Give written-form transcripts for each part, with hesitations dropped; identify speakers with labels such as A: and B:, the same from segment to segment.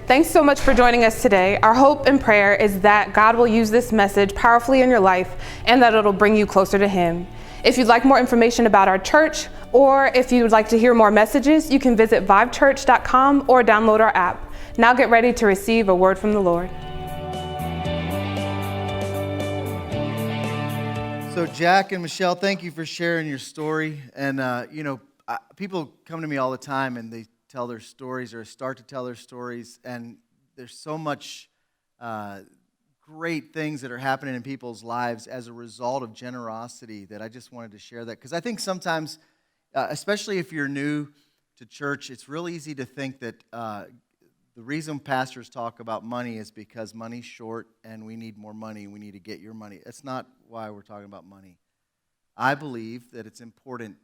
A: Thanks so much for joining us today. Our hope and prayer is that God will use this message powerfully in your life and that it'll bring you closer to Him. If you'd like more information about our church, or if you would like to hear more messages, you can visit vivechurch.com or download our app. Now get ready to receive a word from the Lord.
B: So Jack and Michelle, thank you for sharing your story. And, people come to me all the time and they tell their stories or start to tell their stories. And there's so much great things that are happening in people's lives as a result of generosity that I just wanted to share that. Because I think sometimes, especially if you're new to church, it's real easy to think that the reason pastors talk about money is because money's short and we need more money. We need to get your money. That's not why we're talking about money. I believe that it's important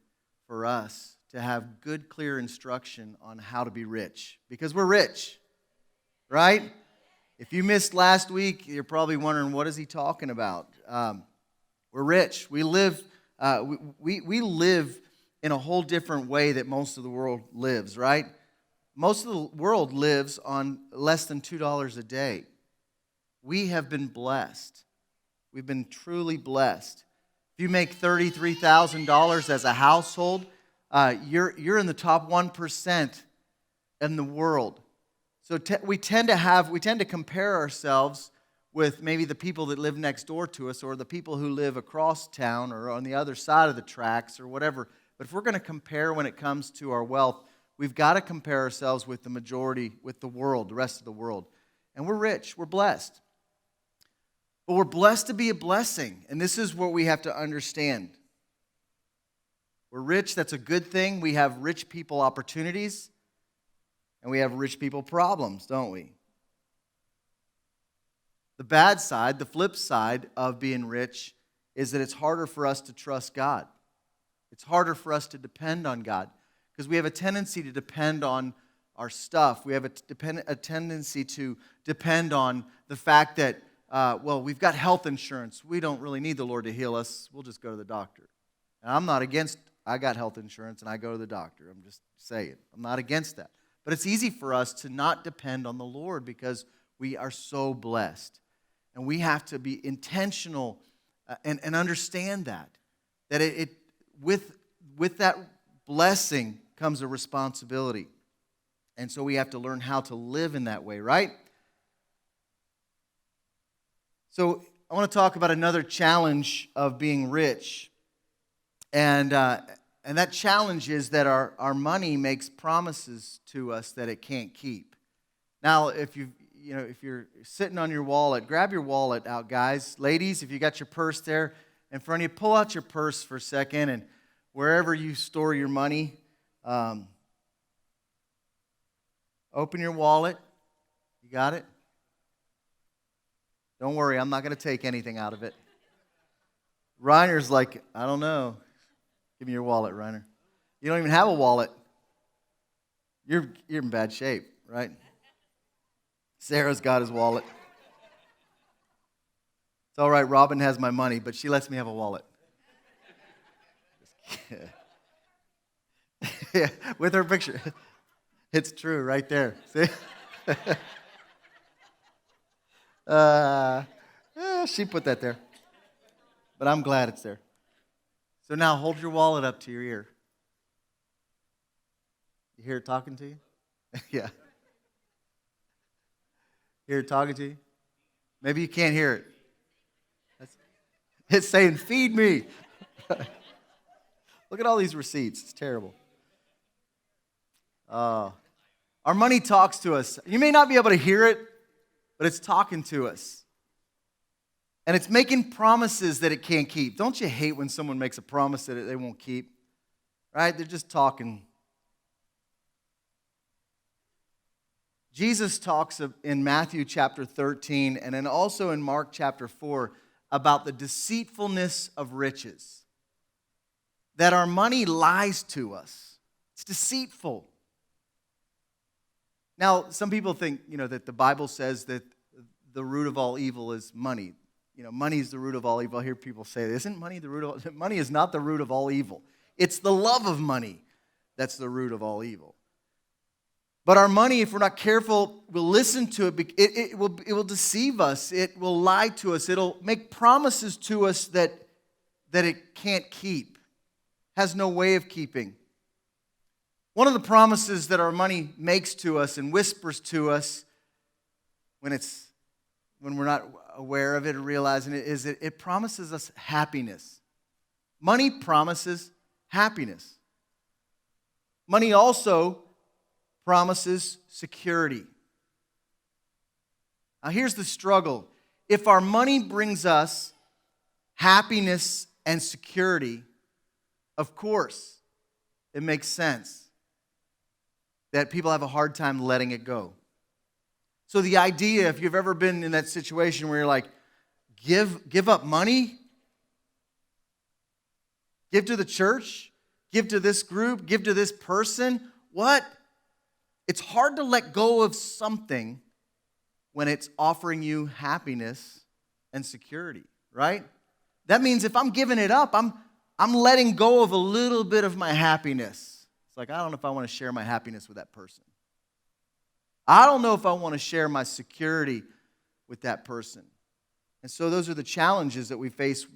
B: for us to have good, clear instruction on how to be rich. Because we're rich, right? If you missed last week, you're probably wondering, what is he talking about? We're rich. We live we live in a whole different way that most of the world lives, right? Most of the world lives on less than $2 a day. We have been blessed. We've been truly blessed. If you make $33,000 as a household, you're in the top 1% in the world. So we tend to compare ourselves with maybe the people that live next door to us or the people who live across town or on the other side of the tracks or whatever. But if we're going to compare when it comes to our wealth, we've got to compare ourselves with the majority, with the world, the rest of the world. And we're rich, we're blessed. But we're blessed to be a blessing, and this is what we have to understand. We're rich, that's a good thing. We have rich people opportunities, and we have rich people problems, don't we? The bad side, the flip side of being rich is that it's harder for us to trust God. It's harder for us to depend on God. Because we have a tendency to depend on our stuff. We have a tendency to depend on the fact that, we've got health insurance. We don't really need the Lord to heal us. We'll just go to the doctor. And I'm not against, I got health insurance and I go to the doctor. I'm just saying. I'm not against that. But it's easy for us to not depend on the Lord because we are so blessed. And we have to be intentional and understand that. That with that blessing comes a responsibility. And so we have to learn how to live in that way, right? So I want to talk about another challenge of being rich. And that challenge is that our money makes promises to us that it can't keep. Now, if you're sitting on your wallet, grab your wallet out, guys. Ladies, if you got your purse there in front of you, pull out your purse for a second, and wherever you store your money, open your wallet. You got it? Don't worry, I'm not going to take anything out of it. Reiner's like, I don't know. Give me your wallet, Reiner. You don't even have a wallet. You're in bad shape, right? Sarah's got his wallet. It's all right, Robin has my money, but she lets me have a wallet. Yeah, with her picture. It's true, right there. See? She put that there. But I'm glad it's there. So now hold your wallet up to your ear. You hear it talking to you? Yeah. Hear it talking to you? Maybe you can't hear it. It's saying, feed me. Look at all these receipts. It's terrible. Our money talks to us. You may not be able to hear it, but it's talking to us. And it's making promises that it can't keep. Don't you hate when someone makes a promise that they won't keep? Right? They're just talking. Jesus talks in Matthew chapter 13 and then also in Mark chapter 4 about the deceitfulness of riches. That our money lies to us. It's deceitful. Now, some people think, that the Bible says that the root of all evil is money. Money is the root of all evil. I hear people say, isn't money the root of all? Money is not the root of all evil. It's the love of money that's the root of all evil. But our money, if we're not careful, will listen to it. It will deceive us. It will lie to us. It'll make promises to us that it can't keep, has no way of keeping. One of the promises that our money makes to us and whispers to us when we're not aware of it or realizing it is that it promises us happiness. Money promises happiness. Money also promises security. Now here's the struggle. If our money brings us happiness and security, of course, it makes sense that people have a hard time letting it go. So the idea, if you've ever been in that situation where you're like, give up money, give to the church, give to this group, give to this person, what? It's hard to let go of something when it's offering you happiness and security, right? That means if I'm giving it up, I'm letting go of a little bit of my happiness. It's like, I don't know if I want to share my happiness with that person. I don't know if I want to share my security with that person. And so those are the challenges that we face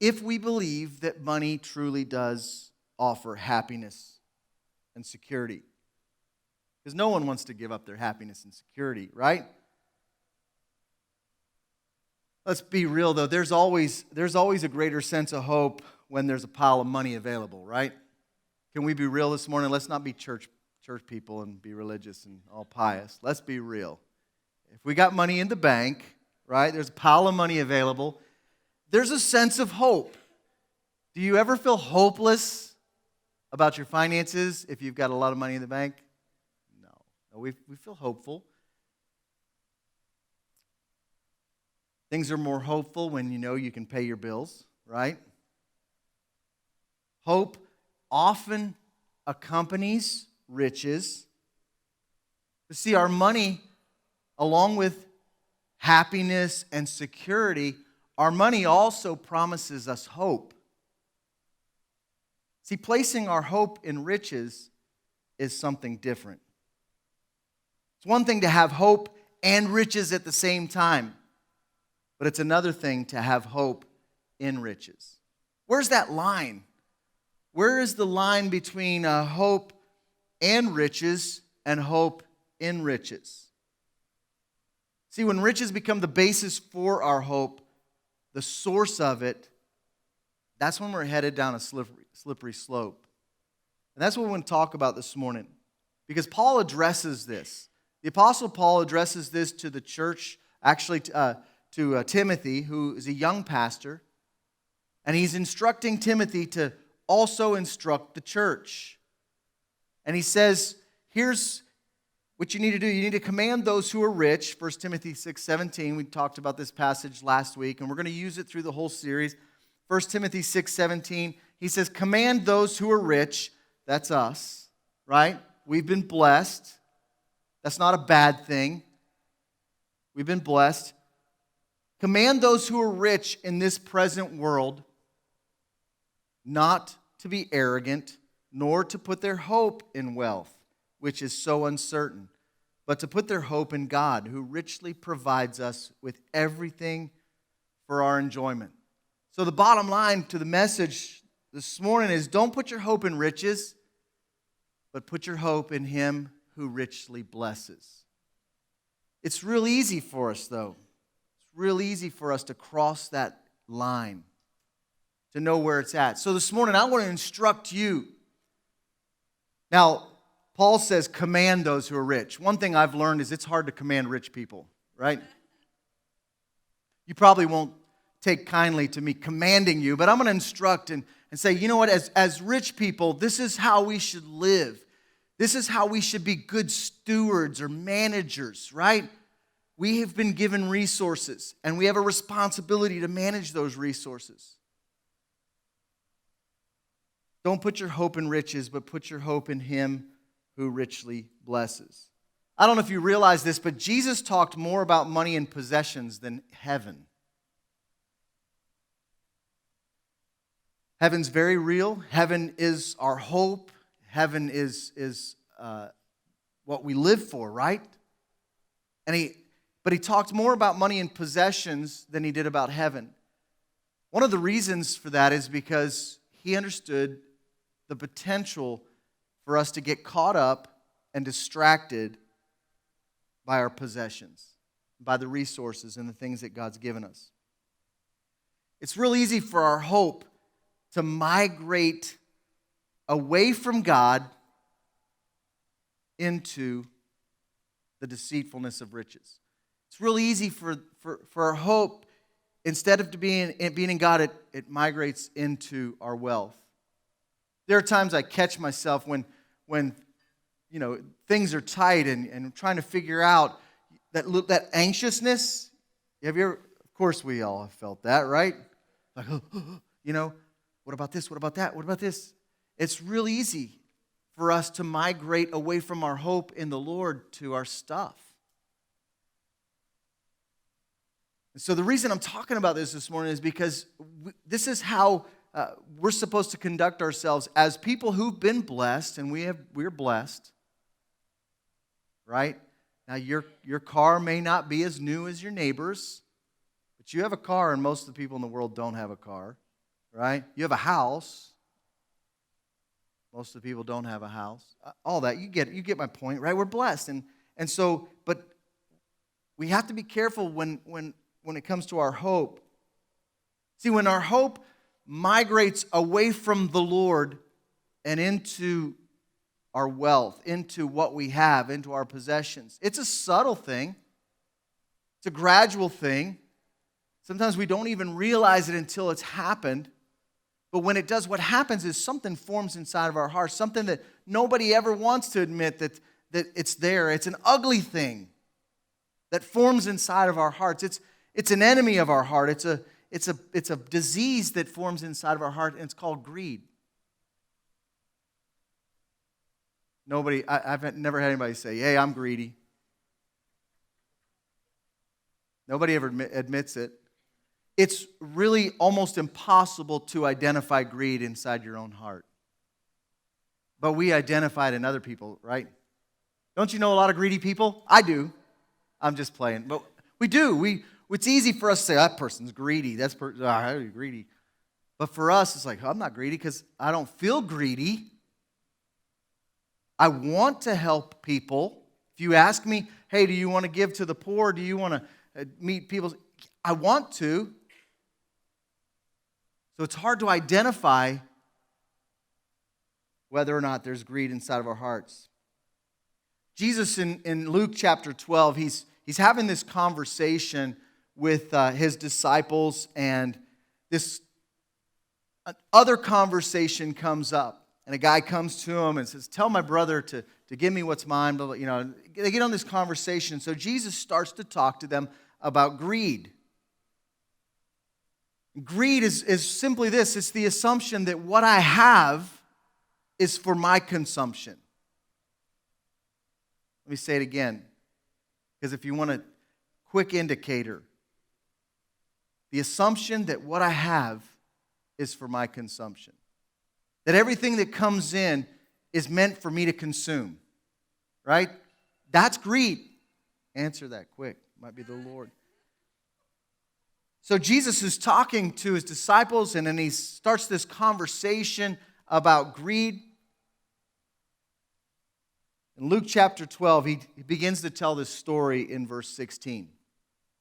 B: if we believe that money truly does offer happiness and security. Because no one wants to give up their happiness and security, right? Let's be real, though. There's always a greater sense of hope when there's a pile of money available, right? Can we be real this morning? Let's not be church people and be religious and all pious. Let's be real. If we got money in the bank, right, there's a pile of money available, there's a sense of hope. Do you ever feel hopeless about your finances if you've got a lot of money in the bank? No, we feel hopeful. Things are more hopeful when you know you can pay your bills, right? Hope often accompanies riches. You see, our money, along with happiness and security, our money also promises us hope. See, placing our hope in riches is something different. It's one thing to have hope and riches at the same time, but it's another thing to have hope in riches. Where's that line? Where is the line between hope and riches and hope in riches? See, when riches become the basis for our hope, the source of it, that's when we're headed down a slippery slope. And that's what we want to talk about this morning. Because Paul addresses this. The Apostle Paul addresses this to the church, actually to Timothy, who is a young pastor. And he's instructing Timothy to also instruct the church. And he says, here's what you need to do. You need to command those who are rich. 1 Timothy 6:17. We talked about this passage last week, and we're going to use it through the whole series. 1 Timothy 6:17. He says, command those who are rich. That's us, right? We've been blessed. That's not a bad thing. We've been blessed. Command those who are rich in this present world not to be arrogant, nor to put their hope in wealth, which is so uncertain, but to put their hope in God, who richly provides us with everything for our enjoyment. So the bottom line to the message this morning is, don't put your hope in riches, but put your hope in Him who richly blesses. It's real easy for us, though. It's real easy for us to cross that line, to know where it's at. So this morning, I want to instruct you. Now, Paul says, command those who are rich. One thing I've learned is it's hard to command rich people, right? You probably won't take kindly to me commanding you, but I'm going to instruct and say, you know what, as rich people, this is how we should live. This is how we should be good stewards or managers, right? We have been given resources, and we have a responsibility to manage those resources. Don't put your hope in riches, but put your hope in Him who richly blesses. I don't know if you realize this, but Jesus talked more about money and possessions than heaven. Heaven's very real. Heaven is our hope. Heaven is what we live for, right? But he talked more about money and possessions than he did about heaven. One of the reasons for that is because he understood the potential for us to get caught up and distracted by our possessions, by the resources and the things that God's given us. It's real easy for our hope to migrate away from God into the deceitfulness of riches. It's real easy for our hope, instead of being in God, it migrates into our wealth. There are times I catch myself when things are tight and trying to figure out that anxiousness. Of course we all have felt that, right? Like, what about this? What about that? What about this? It's real easy for us to migrate away from our hope in the Lord to our stuff. And so the reason I'm talking about this morning is because this is how we're supposed to conduct ourselves as people who've been blessed, and we're blessed, right? Now your car may not be as new as your neighbor's, but you have a car, and most of the people in the world don't have a car, right? You have a house. Most of the people don't have a house. All that, you get my point, right? We're blessed. And so, but we have to be careful when it comes to our hope. See, when our hope migrates away from the Lord and into our wealth, into what we have, into our possessions, it's a subtle thing. It's a gradual thing. Sometimes we don't even realize it until it's happened. But when it does, what happens is something forms inside of our hearts, something that nobody ever wants to admit that it's there. It's an ugly thing that forms inside of our hearts. It's an enemy of our heart. It's a disease that forms inside of our heart, and it's called greed. I've never had anybody say, "Hey, I'm greedy." Nobody ever admits it. It's really almost impossible to identify greed inside your own heart. But we identify it in other people, right? Don't you know a lot of greedy people? I do. I'm just playing. But we do. It's easy for us to say, that person's greedy. That's greedy. But for us, it's like, I'm not greedy because I don't feel greedy. I want to help people. If you ask me, hey, do you want to give to the poor? Do you want to meet people? I want to. So it's hard to identify whether or not there's greed inside of our hearts. Jesus in Luke chapter 12, he's having this conversation with his disciples, and this other conversation comes up. And a guy comes to him and says, tell my brother to give me what's mine. Blah, blah, they get on this conversation. So Jesus starts to talk to them about greed. Greed is simply this. It's the assumption that what I have is for my consumption. Let me say it again, because if you want a quick indicator, the assumption that what I have is for my consumption. That everything that comes in is meant for me to consume. Right? That's greed. Answer that quick. Might be the Lord. So Jesus is talking to his disciples, and then he starts this conversation about greed. In Luke chapter 12, he begins to tell this story in verse 16.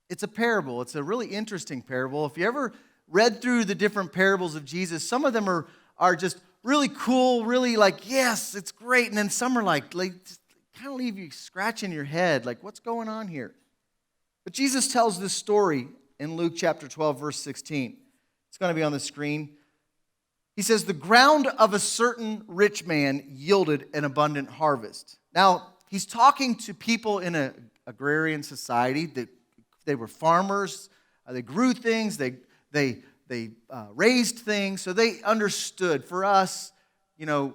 B: It's a parable. It's a really interesting parable. If you ever read through the different parables of Jesus, some of them are just really cool, really like, yes, it's great. And then some are like kind of leave you scratching your head, like, what's going on here? But Jesus tells this story in Luke chapter 12, verse 16. It's going to be on the screen. He says, the ground of a certain rich man yielded an abundant harvest. Now, he's talking to people in an agrarian society. That they were farmers. They grew things. They raised things. So they understood. For us, you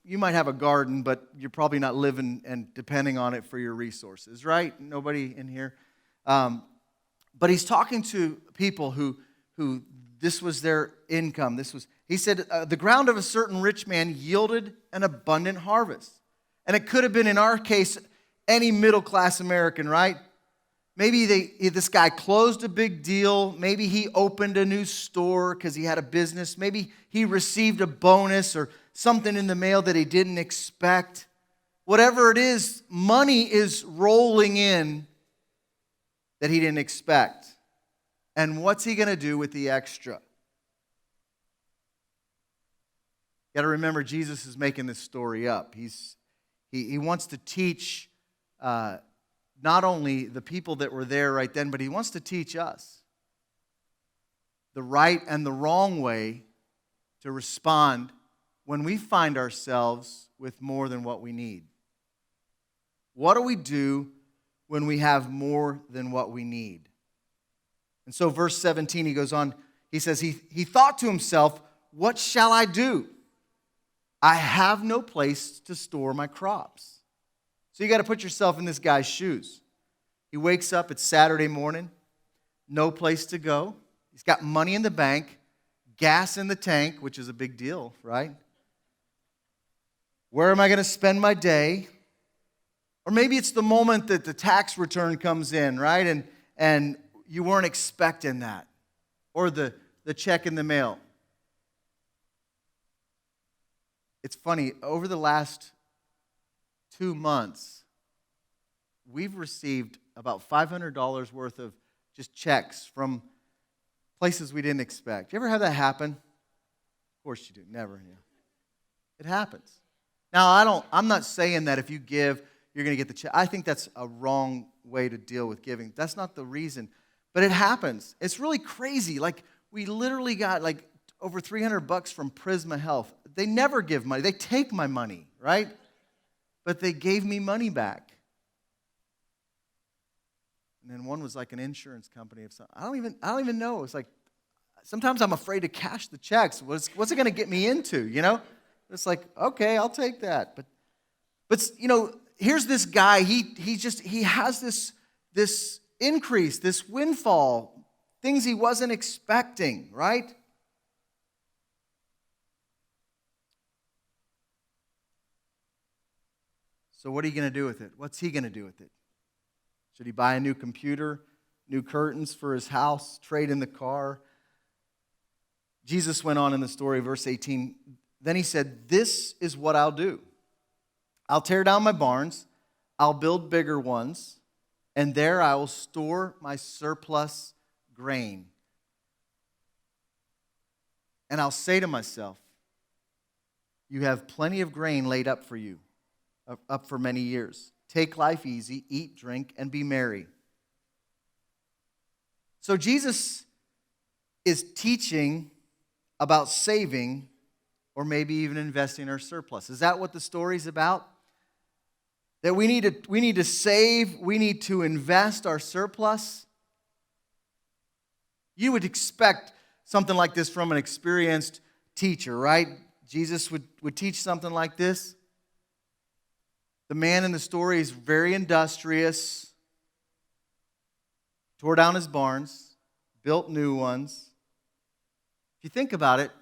B: might have a garden, but you're probably not living and depending on it for your resources, right? Nobody in here. But he's talking to people who this was their income. He said, the ground of a certain rich man yielded an abundant harvest. And it could have been, in our case, any middle-class American, right? Maybe this guy closed a big deal. Maybe he opened a new store because he had a business. Maybe he received a bonus or something in the mail that he didn't expect. Whatever it is, money is rolling in that he didn't expect. And what's he going to do with the extra? You got to remember, Jesus is making this story up. He wants to teach not only the people that were there right then, but he wants to teach us the right and the wrong way to respond when we find ourselves with more than what we need. What do we do when we have more than what we need? And so verse 17, he goes on, he says, he thought to himself, what shall I do? I have no place to store my crops. So you got to put yourself in this guy's shoes. He wakes up, it's Saturday morning, no place to go. He's got money in the bank, gas in the tank, which is a big deal, right? Where am I going to spend my day? Or maybe it's the moment that the tax return comes in, right? And you weren't expecting that. Or the check in the mail. It's funny, over the last 2 months, we've received about $500 worth of just checks from places we didn't expect. You ever have that happen? Of course you do. Never. Yeah. It happens. Now, I'm not saying that if you give, you're going to get the check. I think that's a wrong way to deal with giving. That's not the reason. But it happens. It's really crazy. Like, we literally got like over $300 from Prisma Health. They never give money. They take my money, right? But they gave me money back. And then one was like an insurance company of something. I don't even know. It's like, sometimes I'm afraid to cash the checks. What's it going to get me into, you know? It's like, okay, I'll take that. But you know, here's this guy. He has this increase, this windfall, things he wasn't expecting, right? So what are you going to do with it? What's he going to do with it? Should he buy a new computer, new curtains for his house, trade in the car? Jesus went on in the story, verse 18. Then he said, this is what I'll do. I'll tear down my barns, I'll build bigger ones, and there I will store my surplus grain. And I'll say to myself, you have plenty of grain laid up for you, up for many years. Take life easy, eat, drink, and be merry. So Jesus is teaching about saving or maybe even investing our surplus. Is that what the story's about? That we need to save, we need to invest our surplus? You would expect something like this from an experienced teacher, right? Jesus would teach something like this. The man in the story is very industrious, tore down his barns, built new ones. If you think about it,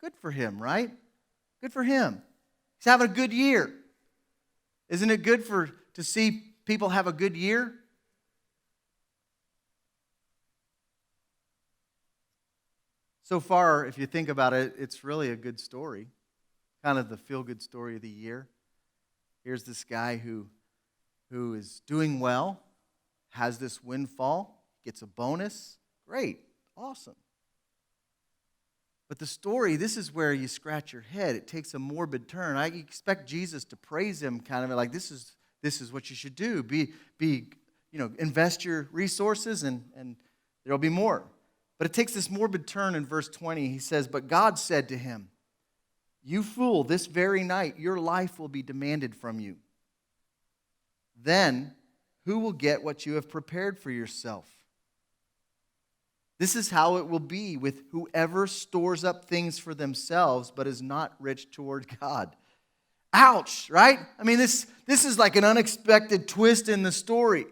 B: good for him, right? Good for him. He's having a good year. Isn't it good to see people have a good year? So far, if you think about it, it's really a good story. Kind of the feel-good story of the year. Here's this guy who is doing well, has this windfall, gets a bonus. Great, awesome. But the story, this is where you scratch your head. It takes a morbid turn. I expect Jesus to praise him, kind of like this is what you should do. Invest your resources and there'll be more. But it takes this morbid turn in verse 20. He says, but God said to him, you fool, this very night your life will be demanded from you. Then who will get what you have prepared for yourself? This is how it will be with whoever stores up things for themselves but is not rich toward God. Ouch, right? I mean, this is like an unexpected twist in the story.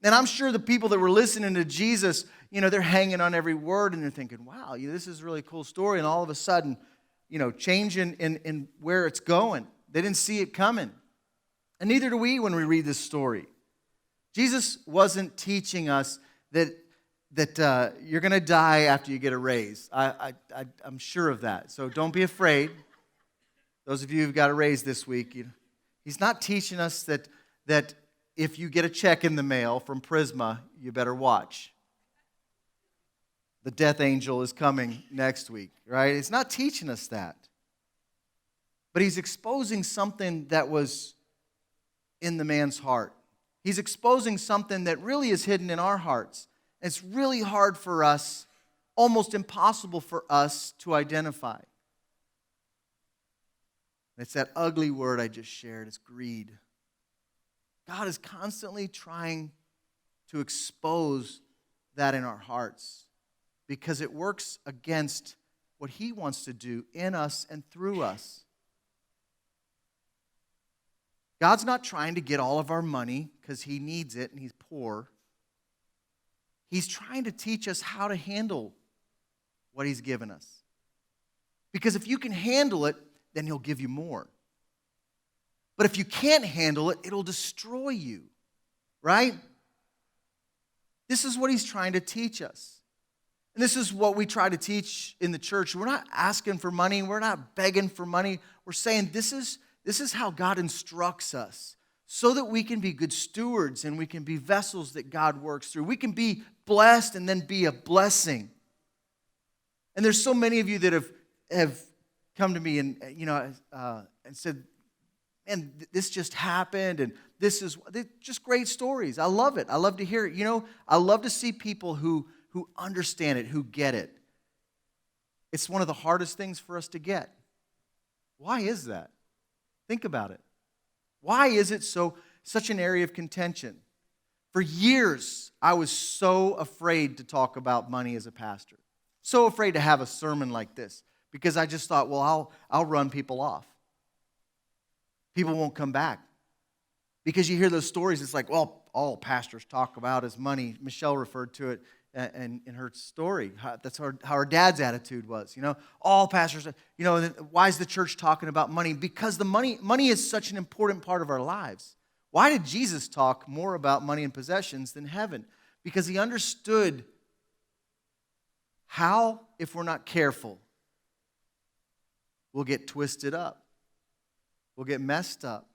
B: And I'm sure the people that were listening to Jesus, they're hanging on every word and they're thinking, wow, this is a really cool story. And all of a sudden, change in where it's going. They didn't see it coming. And neither do we when we read this story. Jesus wasn't teaching us that you're going to die after you get a raise. I'm sure of that. So don't be afraid. Those of you who've got a raise this week, he's not teaching us that if you get a check in the mail from Prisma, you better watch. The death angel is coming next week, right? It's not teaching us that. But he's exposing something that was in the man's heart. He's exposing something that really is hidden in our hearts. It's really hard for us, almost impossible for us to identify. It's that ugly word I just shared. It's greed. God is constantly trying to expose that in our hearts because it works against what he wants to do in us and through us. God's not trying to get all of our money because he needs it and he's poor. He's trying to teach us how to handle what he's given us. Because if you can handle it, then he'll give you more. But if you can't handle it, it'll destroy you, right? This is what he's trying to teach us. And this is what we try to teach in the church. We're not asking for money. We're not begging for money. We're saying this is how God instructs us so that we can be good stewards and we can be vessels that God works through. We can be blessed and then be a blessing. And there's so many of you that have come to me and said, "Man, this just happened, and they're just great stories." I love it. I love to hear it. I love to see people who understand it, who get it. It's one of the hardest things for us to get. Why is that? Think about it. Why is it such an area of contention? For years, I was so afraid to talk about money as a pastor. So afraid to have a sermon like this because I just thought, well, I'll run people off. People won't come back. Because you hear those stories, it's like, well, all pastors talk about is money. Michelle referred to it in her story. That's how her dad's attitude was. All pastors, why is the church talking about money? Because the money is such an important part of our lives. Why did Jesus talk more about money and possessions than heaven? Because he understood how, if we're not careful, we'll get twisted up. We'll get messed up.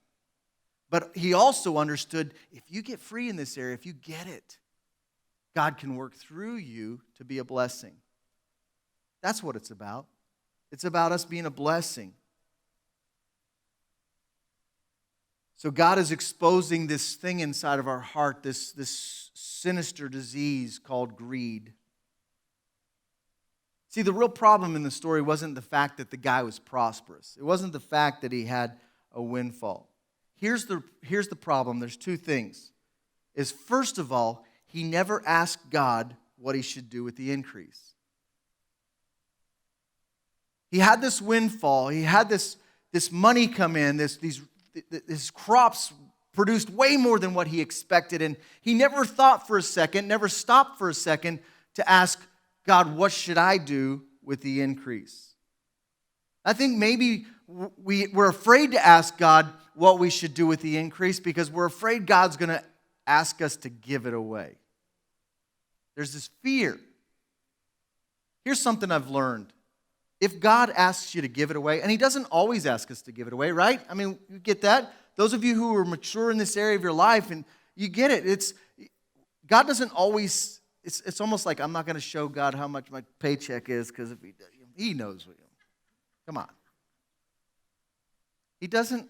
B: But he also understood if you get free in this area, if you get it, God can work through you to be a blessing. That's what it's about. It's about us being a blessing. So God is exposing this thing inside of our heart, this sinister disease called greed. See, the real problem in the story wasn't the fact that the guy was prosperous. It wasn't the fact that he had a windfall. Here's the problem. There's two things. First of all, he never asked God what he should do with the increase. He had this windfall. He had this money come in. His crops produced way more than what he expected. And he never thought for a second, never stopped for a second to ask God, what should I do with the increase? I think maybe we're afraid to ask God what we should do with the increase because we're afraid God's going to ask us to give it away. There's this fear. Here's something I've learned. If God asks you to give it away, and he doesn't always ask us to give it away, right? I mean, you get that? Those of you who are mature in this area of your life, and you get it. God doesn't always, it's almost like I'm not going to show God how much my paycheck is because if he knows. Come on. He doesn't,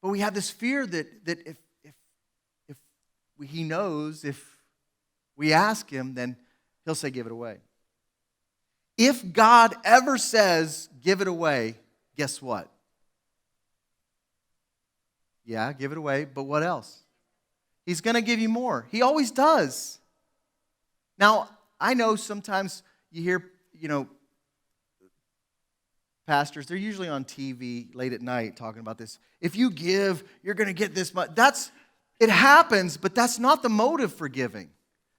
B: but we have this fear that if he knows, if we ask him, then he'll say, give it away. If God ever says, give it away, guess what? Yeah, give it away, but what else? He's going to give you more. He always does. Now, I know sometimes you hear, pastors, they're usually on TV late at night talking about this. If you give, you're going to get this much. It happens, but that's not the motive for giving.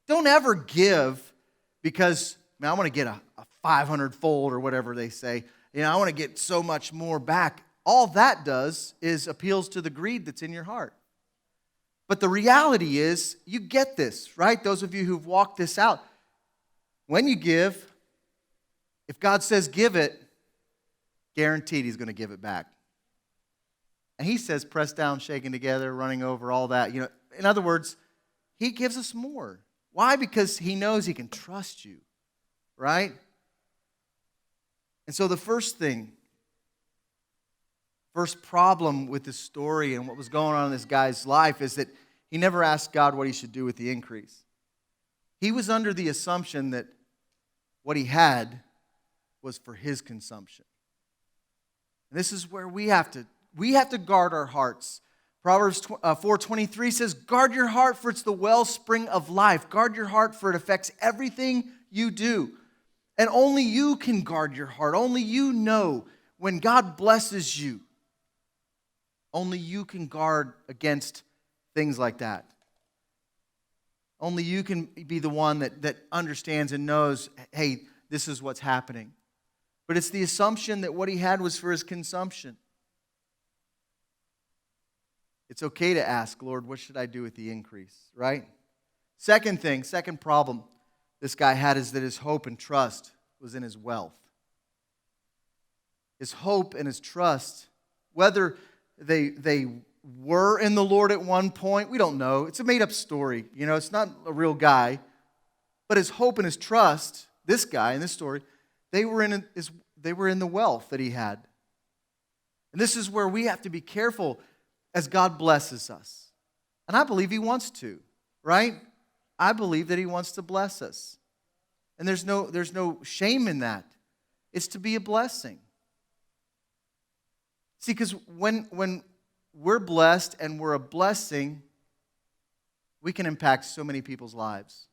B: Don't ever give because, I want to get a 500-fold or whatever they say. I want to get so much more back. all that does is appeals to the greed that's in your heart. But the reality is, you get this, right? Those of you who've walked this out. When you give, if God says give it, guaranteed He's going to give it back. And He says pressed down, shaken together, running over, all that. In other words, He gives us more. Why? Because He knows He can trust you, right? And so the first problem with this story and what was going on in this guy's life is that he never asked God what he should do with the increase. He was under the assumption that what he had was for his consumption. And this is where we have to guard our hearts. Proverbs 4:23 says, guard your heart, for it's the wellspring of life. Guard your heart, for it affects everything you do. And only you can guard your heart. Only you know when God blesses you. Only you can guard against things like that. Only you can be the one that understands and knows, hey, this is what's happening. But it's the assumption that what he had was for his consumption. It's okay to ask, Lord, what should I do with the increase, right? Second problem this guy had is that his hope and trust was in his wealth. His hope and his trust, whether they were in the Lord at one point, we don't know. It's a made-up story. It's not a real guy. But his hope and his trust, this guy in this story, they were in the wealth that he had. And this is where we have to be careful as God blesses us. And I believe He wants to, right? I believe that He wants to bless us. And there's no shame in that. It's to be a blessing. See, because when we're blessed and we're a blessing, we can impact so many people's lives.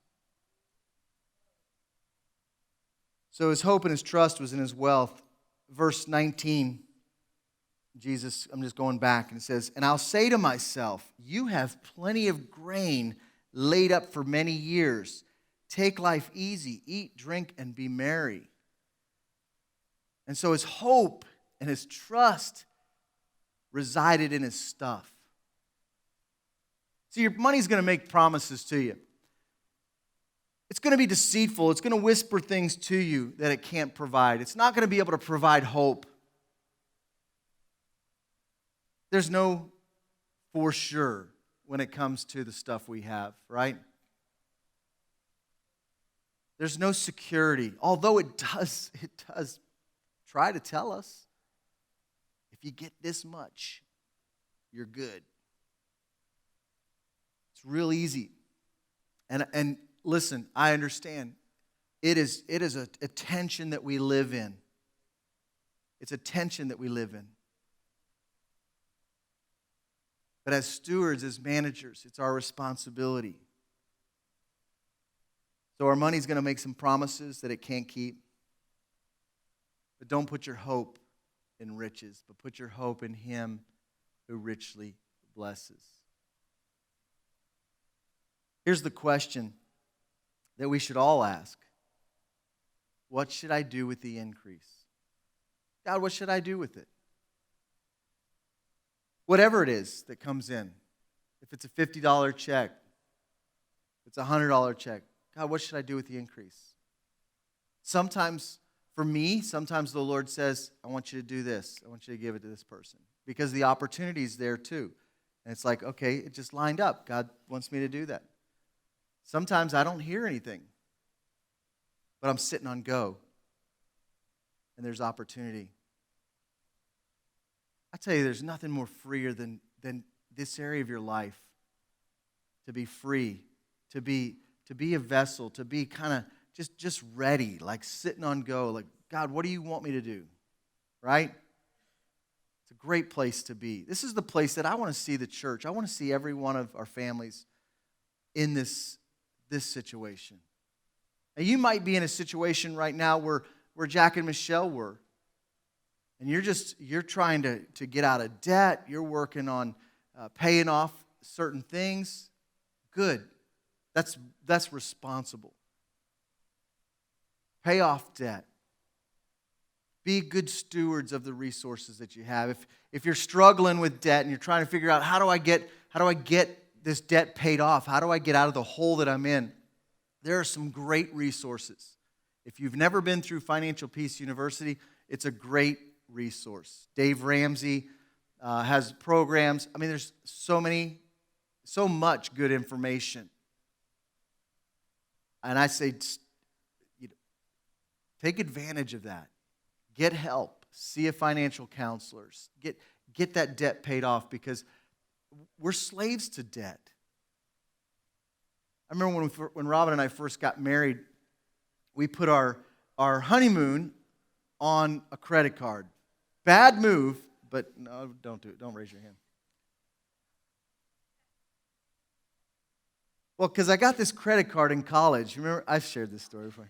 B: So his hope and his trust was in his wealth. Verse 19, Jesus, I'm just going back, and it says, and I'll say to myself, you have plenty of grain laid up for many years. Take life easy, eat, drink, and be merry. And so his hope and his trust resided in his stuff. See, your money's going to make promises to you. It's going to be deceitful. It's going to whisper things to you that it can't provide. It's not going to be able to provide hope. There's no for sure when it comes to the stuff we have, right? There's no security, although it does try to tell us, if you get this much, you're good. It's real easy. And listen, I understand. It is a tension that we live in. It's a tension that we live in. But as stewards, as managers, it's our responsibility. So our money's going to make some promises that it can't keep. But don't put your hope in riches, but put your hope in Him who richly blesses. Here's the question that we should all ask. What should I do with the increase? God, what should I do with it? Whatever it is that comes in, if it's a $50 check, if it's a $100 check, God, what should I do with the increase? Sometimes, for me, sometimes the Lord says, I want you to do this. I want you to give it to this person. Because the opportunity is there too. And it's like, okay, it just lined up. God wants me to do that. Sometimes I don't hear anything. But I'm sitting on go. And there's opportunity. I tell you, there's nothing more freer than this area of your life. To be free. To be a vessel. To be kind of just ready. Like sitting on go. Like, God, what do you want me to do? Right? It's a great place to be. This is the place that I want to see the church. I want to see every one of our families in this situation. And you might be in a situation right now where Jack and Michelle were. And you're trying to get out of debt. You're working on paying off certain things. Good. That's responsible. Pay off debt. Be good stewards of the resources that you have. If you're struggling with debt and you're trying to figure out how do I get this debt paid off? How do I get out of the hole that I'm in? There are some great resources. If you've never been through Financial Peace University, it's a great resource. Dave Ramsey has programs. I mean, there's so much good information. And I say, take advantage of that. Get help. See a financial counselor. Get that debt paid off, because we're slaves to debt. I remember when Robin and I first got married, we put our honeymoon on a credit card. Bad move, but no, don't do it. Don't raise your hand. Well, because I got this credit card in college. Remember, I've shared this story before.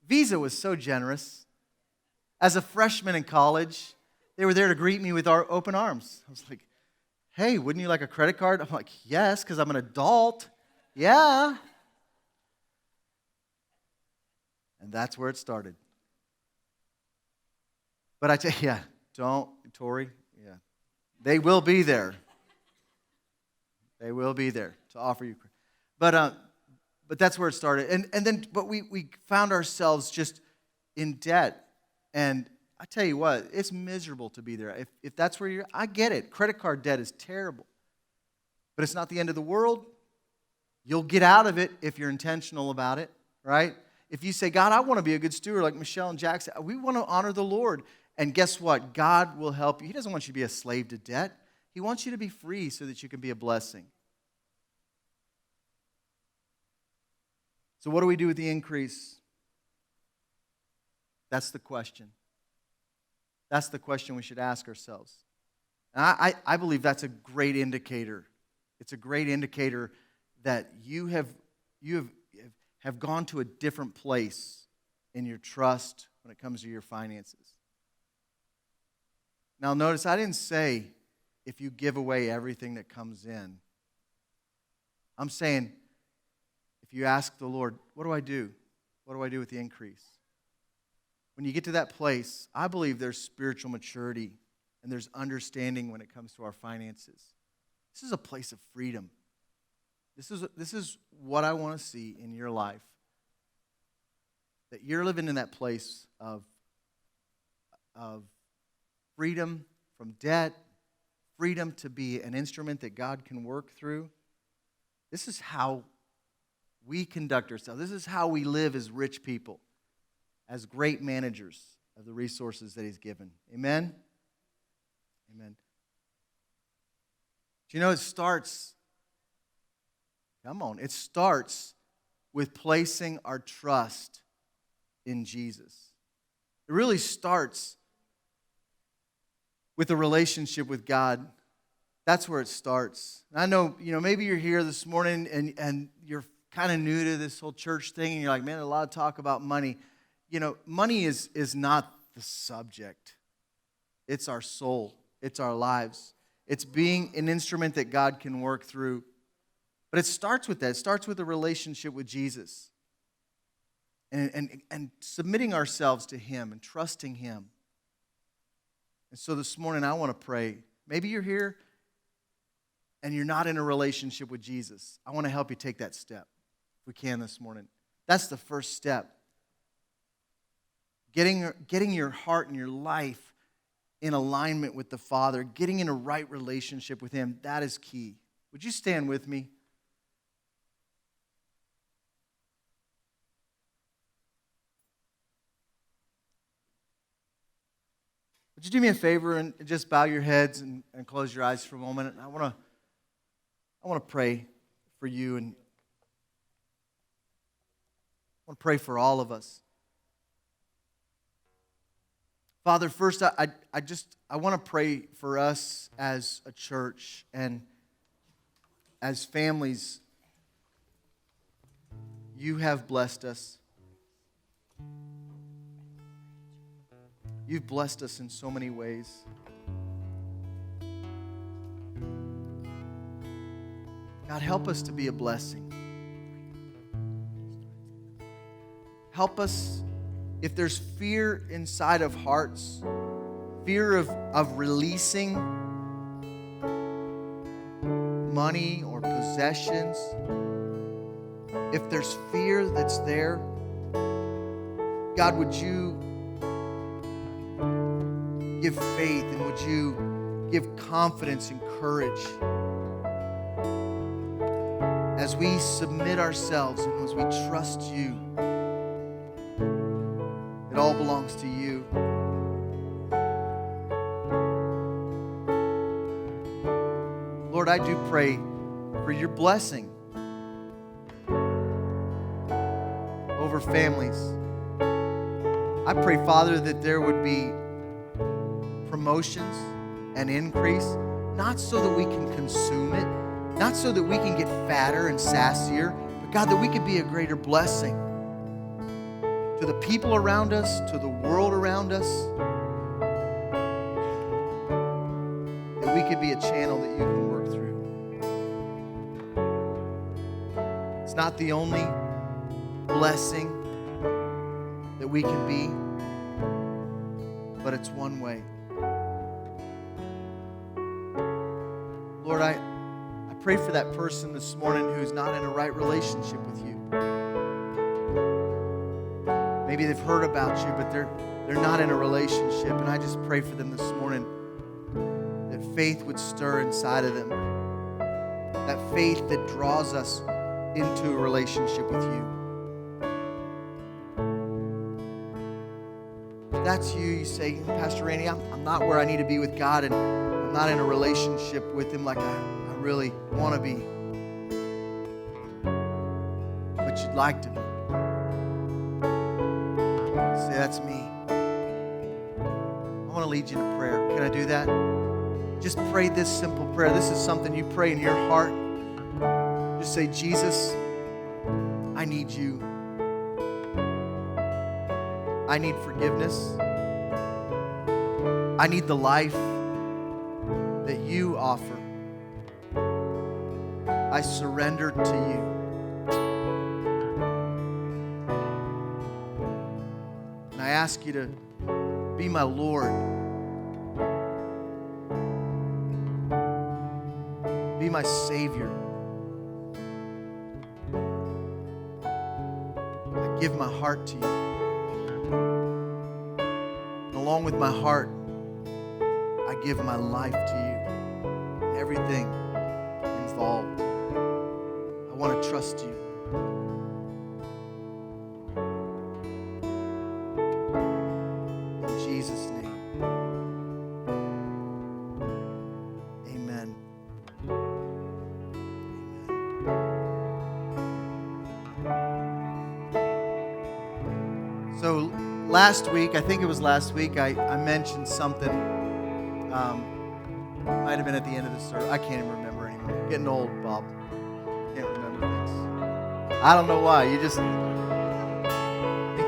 B: Visa was so generous. As a freshman in college, they were there to greet me with our open arms. I was like, hey, wouldn't you like a credit card? I'm like, yes, because I'm an adult. Yeah. And that's where it started. But I tell you, Tori, they will be there. They will be there to offer you. But that's where it started. And then we found ourselves just in debt. And I tell you what, it's miserable to be there. If that's where I get it. Credit card debt is terrible. But it's not the end of the world. You'll get out of it if you're intentional about it, right? If you say, God, I want to be a good steward like Michelle and Jack said, we want to honor the Lord. And guess what? God will help you. He doesn't want you to be a slave to debt. He wants you to be free so that you can be a blessing. So what do we do with the increase? That's the question. That's the question we should ask ourselves. And I believe that's a great indicator. It's a great indicator that you have gone to a different place in your trust when it comes to your finances. Now notice, I didn't say if you give away everything that comes in. I'm saying if you ask the Lord, what do I do? What do I do with the increase? When you get to that place, I believe there's spiritual maturity and there's understanding when it comes to our finances. This is a place of freedom. This is what I want to see in your life. That you're living in that place of freedom from debt, freedom to be an instrument that God can work through. This is how we conduct ourselves. This is how we live as rich people, as great managers of the resources that He's given. Amen? Amen. Do you know it starts with placing our trust in Jesus. It really starts with a relationship with God. That's where it starts. I know, maybe you're here this morning and you're kind of new to this whole church thing, and you're like, man, there's a lot of talk about money. Money is not the subject. It's our soul. It's our lives. It's being an instrument that God can work through. But it starts with that. It starts with a relationship with Jesus. And submitting ourselves to Him and trusting Him. And so this morning I want to pray. Maybe you're here and you're not in a relationship with Jesus. I want to help you take that step, if we can this morning. That's the first step. Getting your heart and your life in alignment with the Father, getting in a right relationship with Him, that is key. Would you stand with me? Would you do me a favor and just bow your heads and close your eyes for a moment? I want to pray for you, and I want to pray for all of us. Father, first I want to pray for us as a church and as families. You have blessed us. You've blessed us in so many ways. God, help us to be a blessing. Help us if there's fear inside of hearts, fear of releasing money or possessions, if there's fear that's there, God, would you give faith and would you give confidence and courage as we submit ourselves and as we trust you. It all belongs to you. Lord, I do pray for your blessing over families. I pray, Father, that there would be promotions and increase, not so that we can consume it, not so that we can get fatter and sassier, but God, that we could be a greater blessing to the people around us, to the world around us, that we could be a channel that you can work through. It's not the only blessing that we can be, but it's one way. Lord, I pray for that person this morning who's not in a right relationship with you. Maybe they've heard about you, but they're not in a relationship. And I just pray for them this morning that faith would stir inside of them. That faith that draws us into a relationship with you. If that's you, you say, Pastor Randy, I'm not where I need to be with God, and I'm not in a relationship with Him like I really want to be. But you'd like to be. Say, that's me. I want to lead you in prayer. Can I do that? Just pray this simple prayer. This is something you pray in your heart. Just say, Jesus, I need you. I need forgiveness. I need the life that you offer. I surrender to you. And I ask you to be my Lord. Be my Savior. I give my heart to you. And along with my heart, I give my life to you. Everything involved. I want to trust you. In Jesus' name. Amen. Amen. So last week, I think it was last week, I mentioned something. Might have been at the end of the service. I can't even remember anymore. Getting old, Bob. Can't remember things. I don't know why. You just think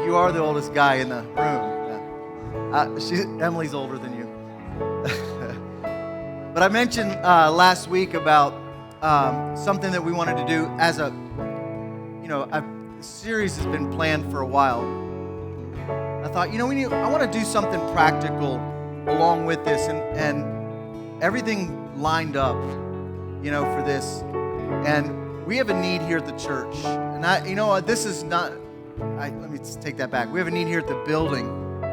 B: you are the oldest guy in the room. Emily's older than you. But I mentioned last week about something that we wanted to do as a series has been planned for a while. I thought, I want to do something practical along with this, and everything lined up, for this. And we have a need here at the church. And this is not, let me just take that back. We have a need here at the building.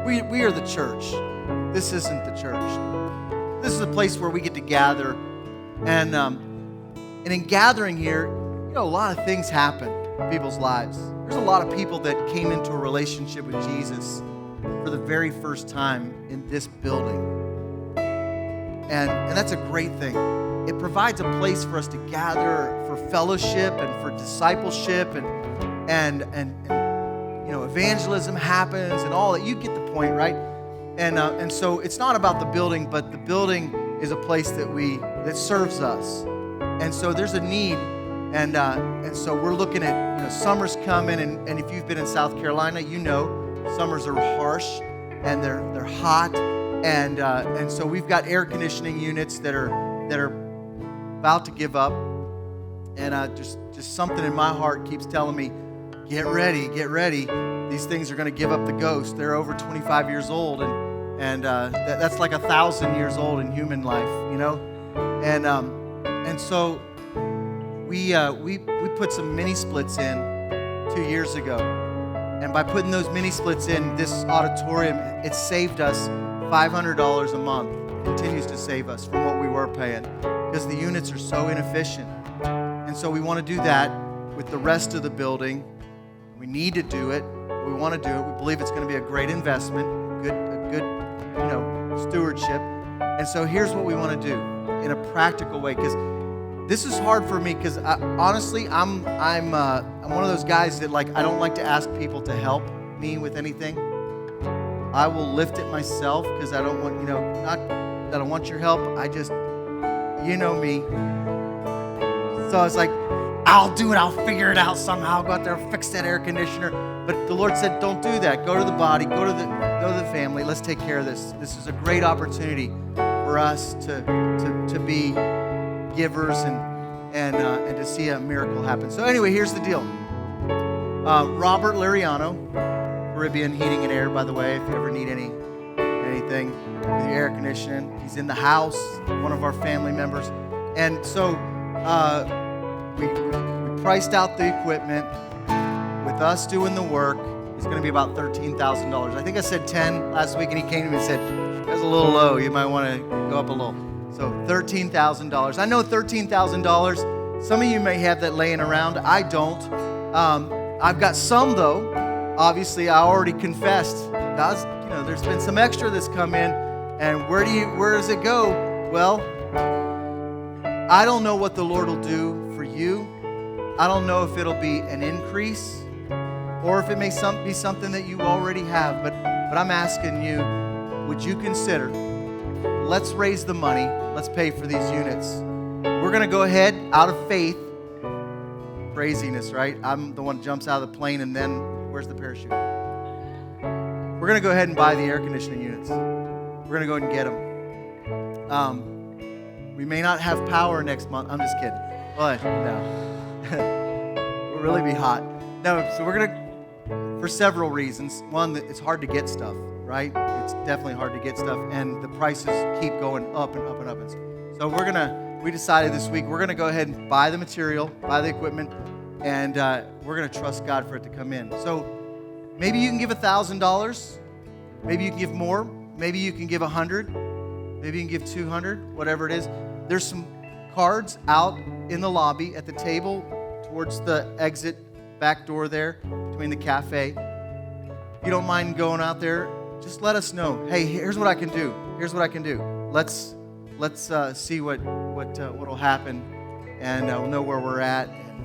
B: We are the church. This isn't the church. This is a place where we get to gather. And in gathering here, a lot of things happen in people's lives. There's a lot of people that came into a relationship with Jesus for the very first time in this building. And that's a great thing. It provides a place for us to gather for fellowship and for discipleship and evangelism happens and all that. You get the point, right? And so it's not about the building, but the building is a place that serves us. And so there's a need, and so we're looking at summer's coming, and if you've been in South Carolina, summers are harsh and they're hot. And so we've got air conditioning units that are about to give up, and just something in my heart keeps telling me, get ready, these things are going to give up the ghost. They're over 25 years old, and that's like 1,000 years old in human life, you know. And so we put some mini splits in 2 years ago, and by putting those mini splits in this auditorium, it saved us $500 a month. It continues to save us from what we were paying because the units are so inefficient. And so we want to do that with the rest of the building. We need to do it. We want to do it. We believe it's going to be a great investment, a good, stewardship. And so here's what we want to do in a practical way, because this is hard for me, because honestly, I'm one of those guys that I don't like to ask people to help me with anything. I will lift it myself because I don't want, not that I want your help. I just, you know me. So I was like, I'll do it. I'll figure it out somehow. I'll go out there and fix that air conditioner. But the Lord said, don't do that. Go to the body. Go to the family. Let's take care of this. This is a great opportunity for us to be givers and to see a miracle happen. So anyway, here's the deal. Robert Lariano, Caribbean Heating and Air, by the way, if you ever need anything with your air conditioning, he's in the house, one of our family members. And so we priced out the equipment. With us doing the work, it's going to be about $13,000. I think I said 10 last week, and he came to me and said, that's a little low. You might want to go up a little. So $13,000. I know $13,000. Some of you may have that laying around. I don't. I've got some, though. Obviously, I already confessed. God's, there's been some extra that's come in. And where does it go? Well, I don't know what the Lord will do for you. I don't know if it'll be an increase or if it may be something that you already have. But I'm asking you, would you consider, let's raise the money. Let's pay for these units. We're going to go ahead out of faith. Craziness, right? I'm the one that jumps out of the plane and then where's the parachute? We're going to go ahead and buy the air conditioning units. We're going to go ahead and get them. We may not have power next month. I'm just kidding. But no. We'll really be hot. No, so we're going to, for several reasons. One, that it's hard to get stuff, right? It's definitely hard to get stuff, and the prices keep going up and up and up. So we decided this week we're going to go ahead and buy the material, buy the equipment, and we're going to trust God for it to come in. So maybe you can give $1,000. Maybe you can give more. Maybe you can give 100. Maybe you can give 200, whatever it is. There's some cards out in the lobby at the table towards the exit back door there between the cafe. If you don't mind going out there, just let us know. Hey, here's what I can do. Here's what I can do. Let's see what'll happen, and we'll know where we're at and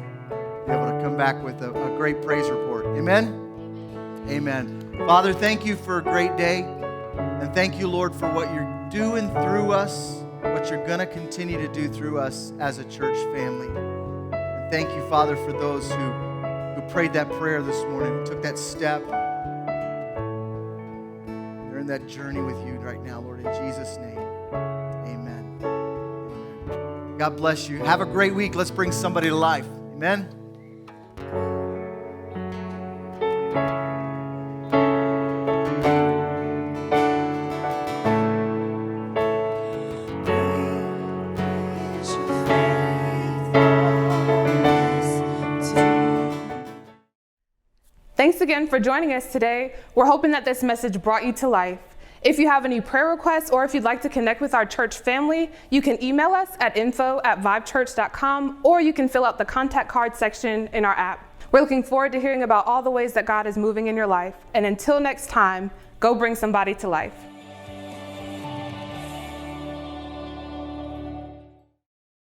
B: be able to come back with a great praise report. Amen? Amen. Father, thank you for a great day, and thank you, Lord, for what you're doing through us, what you're going to continue to do through us as a church family. And thank you, Father, for those who prayed that prayer this morning, took that step. They're in that journey with you right now, Lord, in Jesus' name. Amen. Amen. God bless you. Have a great week. Let's bring somebody to life. Amen.
A: Thanks again for joining us today. We're hoping that this message brought you to life. If you have any prayer requests or if you'd like to connect with our church family, you can email us at info@vivechurch.com, or you can fill out the contact card section in our app. We're looking forward to hearing about all the ways that God is moving in your life. And until next time, go bring somebody to life.